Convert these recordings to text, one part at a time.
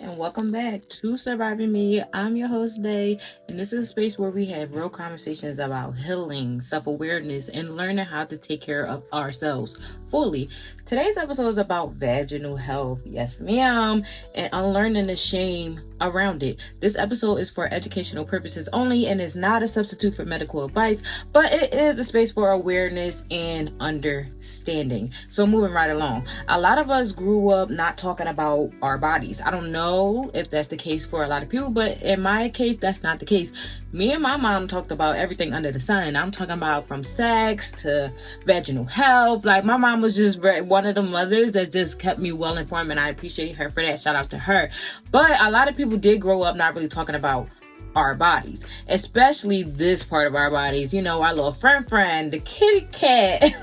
and welcome back to Surviving Me. I'm your host, Day, and this is a space where we have real conversations about healing, self-awareness, and learning how to take care of ourselves fully. Today's episode is about vaginal health, yes ma'am, and unlearning the shame around it. This episode is for educational purposes only and is not a substitute for medical advice, but it is a space for awareness and understanding. So moving right along, a lot of us grew up not talking about our bodies. I don't know if that's the case for a lot of people, but in my case, that's not the case. Me and my mom talked about everything under the sun. I'm talking about from sex to vaginal health. Like, my mom was just one of the mothers that just kept me well informed, and I appreciate her for that. Shout out to her. But a lot of people did grow up not really talking about our bodies, especially this part of our bodies. You know, our little friend, the kitty cat.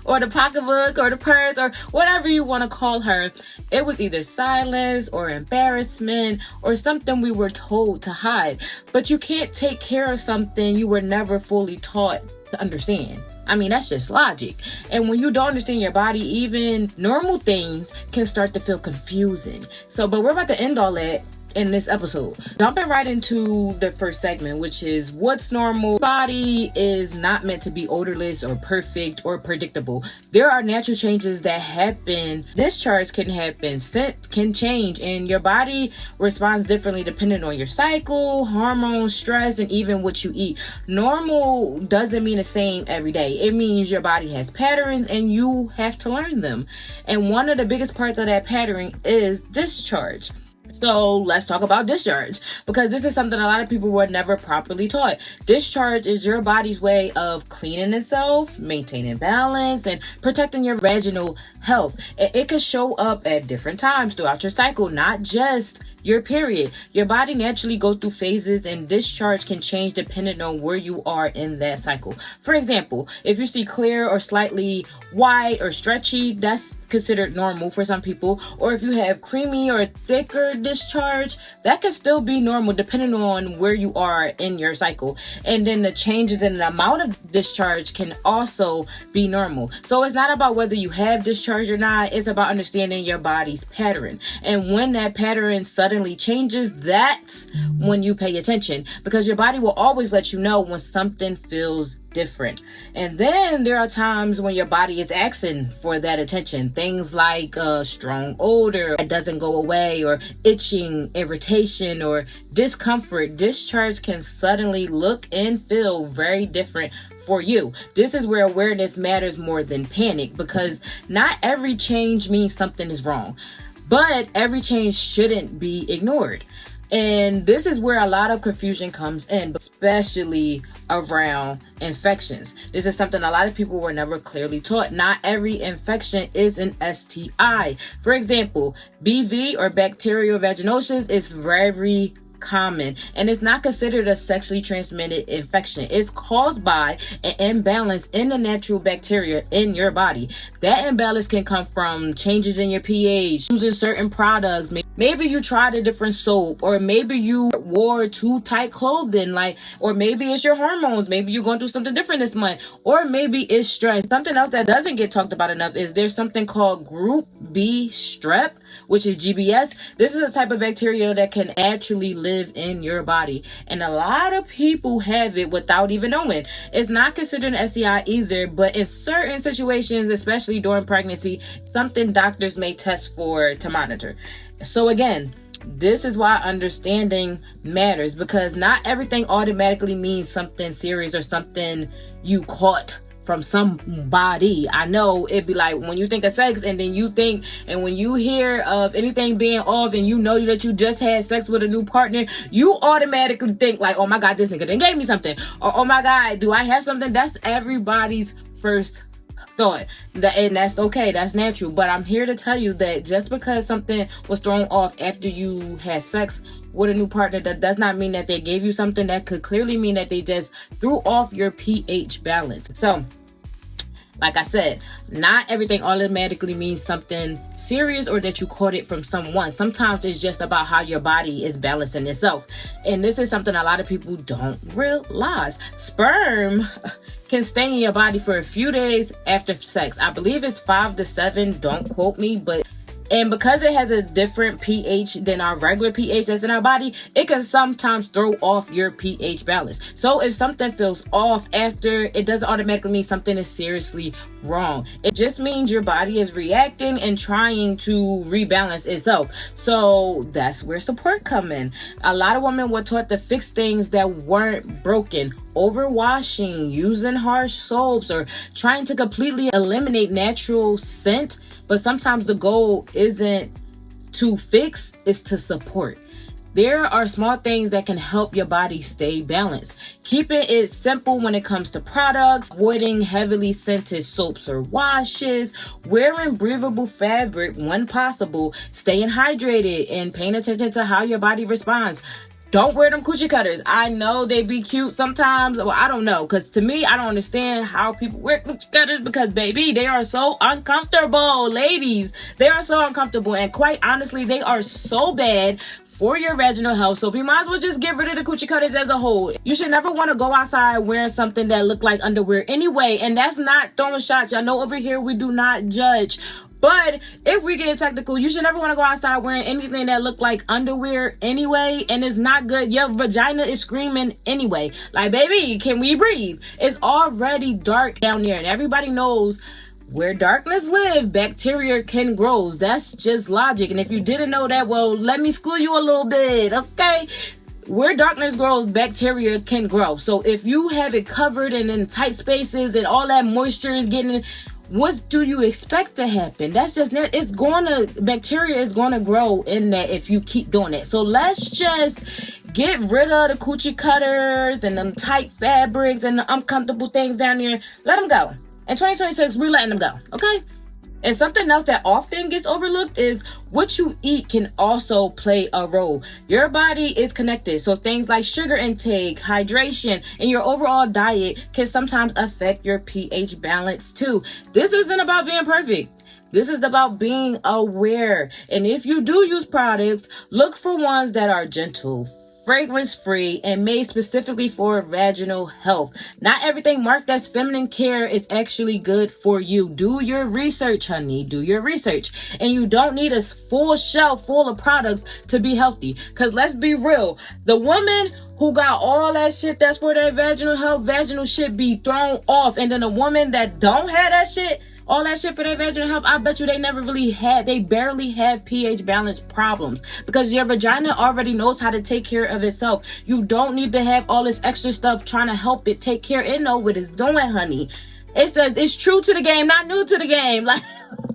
Or the pocketbook or the purse or whatever you want to call her. It was either silence or embarrassment or something we were told to hide. But you can't take care of something you were never fully taught to understand. I mean, that's just logic. And when you don't understand your body, even normal things can start to feel confusing. But we're about to end all that in this episode. Jumping right into the first segment, which is what's normal. Body is not meant to be odorless or perfect or predictable. There are natural changes that happen. Discharge can happen, scent can change, and your body responds differently depending on your cycle, hormones, stress, and even what you eat. Normal doesn't mean the same every day. It means your body has patterns and you have to learn them. And one of the biggest parts of that pattern is discharge. So let's talk about discharge, because this is something a lot of people were never properly taught. Discharge is your body's way of cleaning itself, maintaining balance, and protecting your vaginal health. It could show up at different times throughout your cycle, not just your period. Your body naturally goes through phases, and discharge can change depending on where you are in that cycle. For example, if you see clear or slightly white or stretchy, that's considered normal for some people. Or if you have creamy or thicker discharge, that can still be normal depending on where you are in your cycle. And then the changes in the amount of discharge can also be normal. So it's not about whether you have discharge or not, it's about understanding your body's pattern. And when that pattern suddenly changes, that's when you pay attention, because your body will always let you know when something feels different. And then there are times when your body is asking for that attention. Things like a strong odor that doesn't go away, or itching, irritation, or discomfort. Discharge can suddenly look and feel very different for you. This is where awareness matters more than panic, because not every change means something is wrong, but every change shouldn't be ignored. And this is where a lot of confusion comes in, especially around infections. This is something a lot of people were never clearly taught. Not every infection is an STI. For example, BV or bacterial vaginosis is very common, and it's not considered a sexually transmitted infection. It's caused by an imbalance in the natural bacteria in your body. That imbalance can come from changes in your pH, using certain products. Maybe you tried a different soap, or maybe you wore too tight clothing, or maybe it's your hormones. Maybe you're going through something different this month, or maybe it's stress. Something else that doesn't get talked about enough is there's something called group B strep, which is GBS. This is a type of bacteria that can naturally live in your body, and a lot of people have it without even knowing. It's not considered an STI either, but in certain situations, especially during pregnancy, something doctors may test for to monitor. So again, this is why understanding matters, because not everything automatically means something serious or something you caught from somebody. I know it'd be like when you think of sex, and then you think, and when you hear of anything being off, and you know that you just had sex with a new partner, you automatically think like, oh my God, this nigga done gave me something, or oh my God, do I have something? That's everybody's first thought, and that's okay, that's natural. But I'm here to tell you that just because something was thrown off after you had sex with a new partner, that does not mean that they gave you something. That could clearly mean that they just threw off your pH balance. So like I said, not everything automatically means something serious or that you caught it from someone. Sometimes it's just about how your body is balancing itself. And this is something a lot of people don't realize. Sperm can stay in your body for a few days after sex. I believe it's 5 to 7. Don't quote me, but And because it has a different pH than our regular pH that's in our body, it can sometimes throw off your pH balance. So if something feels off after, it doesn't automatically mean something is seriously wrong. It just means your body is reacting and trying to rebalance itself. So that's where support come in. A lot of women were taught to fix things that weren't broken. Overwashing, using harsh soaps, or trying to completely eliminate natural scent. But sometimes the goal isn't to fix, it's to support. There are small things that can help your body stay balanced. Keeping it simple when it comes to products, avoiding heavily scented soaps or washes, wearing breathable fabric when possible, staying hydrated, and paying attention to how your body responds. Don't wear them coochie cutters. I know they be cute sometimes. Well, I don't know. Because to me, I don't understand how people wear coochie cutters. Because, baby, they are so uncomfortable. Ladies, they are so uncomfortable. And quite honestly, they are so bad for your vaginal health. So we might as well just get rid of the coochie cutters as a whole. You should never want to go outside wearing something that look like underwear anyway. And that's not throwing shots. Y'all know over here we do not judge. But if we get technical, you should never want to go outside wearing anything that look like underwear anyway, and it's not good. Your vagina is screaming anyway. Like, baby, can we breathe? It's already dark down there, and everybody knows where darkness lives, bacteria can grow. That's just logic. And if you didn't know that, well, let me school you a little bit, okay? Where darkness grows, bacteria can grow. So if you have it covered and in tight spaces and all that moisture is getting, what do you expect to happen? That's just, bacteria is gonna grow in that if you keep doing it. So let's just get rid of the coochie cutters and them tight fabrics and the uncomfortable things down there. Let them go. In 2026, we're letting them go, okay? And something else that often gets overlooked is what you eat can also play a role. Your body is connected. So things like sugar intake, hydration, and your overall diet can sometimes affect your pH balance too. This isn't about being perfect. This is about being aware. And if you do use products, look for ones that are gentle, fragrance-free, and made specifically for vaginal health. Not everything marked as feminine care is actually good for you. Do your research, honey. Do your research. And you don't need a full shelf full of products to be healthy. Because let's be real, the woman who got all that shit that's for their vaginal health, vaginal shit be thrown off. And then a woman that don't have that shit, all that shit for their vaginal health, I bet you they barely have pH balance problems, because your vagina already knows how to take care of itself. You don't need to have all this extra stuff trying to help it take care. It know what it's doing, honey. It says it's true to the game, not new to the game. Like,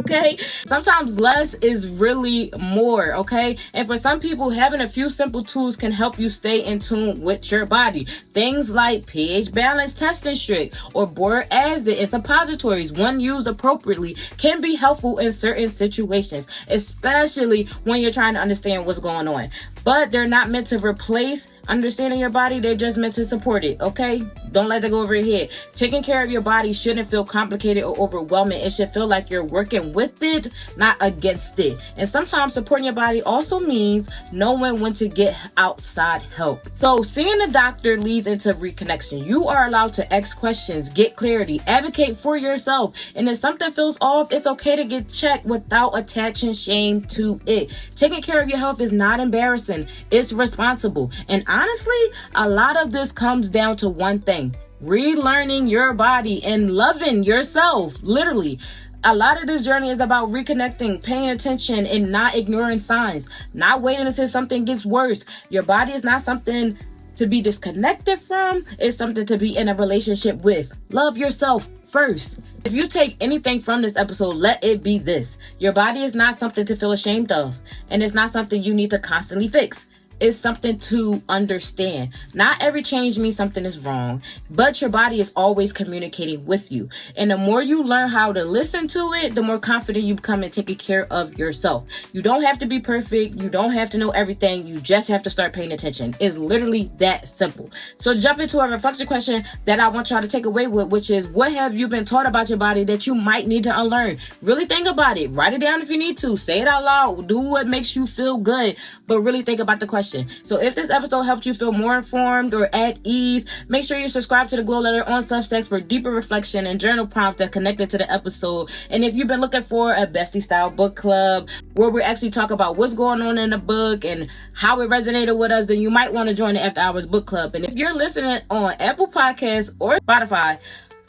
okay, sometimes less is really more, okay? And for some people, having a few simple tools can help you stay in tune with your body. Things like pH balance testing strip or boric acid and suppositories, when used appropriately, can be helpful in certain situations, especially when you're trying to understand what's going on. But they're not meant to replace understanding your body. They're just meant to support it, okay? Don't let that go over your head. Taking care of your body shouldn't feel complicated or overwhelming. It should feel like you're working with it, not against it. And sometimes supporting your body also means knowing when to get outside help. So seeing a doctor leads into reconnection. You are allowed to ask questions, get clarity, advocate for yourself. And if something feels off, it's okay to get checked without attaching shame to it. Taking care of your health is not embarrassing. It's responsible. And honestly, a lot of this comes down to one thing: relearning your body and loving yourself. Literally, a lot of this journey is about reconnecting, paying attention, and not ignoring signs, not waiting until something gets worse. Your body is not something to be disconnected from. It's something to be in a relationship with. Love yourself first. If you take anything from this episode, let it be this: your body is not something to feel ashamed of, and it's not something you need to constantly fix. It's something to understand. Not every change means something is wrong, but your body is always communicating with you. And the more you learn how to listen to it, the more confident you become in taking care of yourself. You don't have to be perfect. You don't have to know everything. You just have to start paying attention. It's literally that simple. So jump into a reflection question that I want y'all to take away with, which is, what have you been taught about your body that you might need to unlearn? Really think about it. Write it down if you need to. Say it out loud. Do what makes you feel good. But really think about the question. question. So if this episode helped you feel more informed or at ease, make sure you subscribe to the Glow Letter on Substack for deeper reflection and journal prompts that connected to the episode. And if you've been looking for a bestie style book club where we actually talk about what's going on in the book and how it resonated with us, then you might want to join the After Hours Book Club. And if you're listening on Apple Podcasts or Spotify,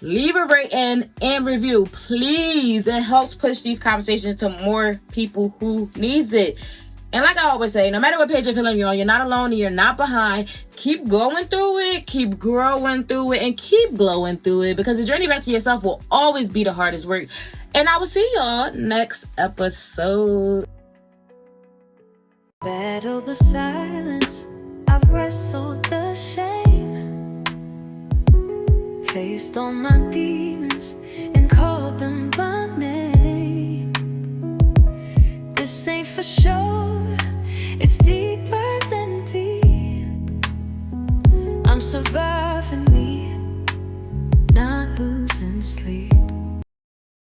leave a rating and review, please. It helps push these conversations to more people who needs it. And like I always say, no matter what page of healing you're on, you're not alone and you're not behind. Keep going through it, keep growing through it, and keep glowing through it, because the journey back to yourself will always be the hardest work. And I will see y'all next episode. Battle the silence, I've wrestled the shame, faced all my demons and called them by name. This ain't for sure, it's deeper than deep. I'm surviving me, not losing sleep.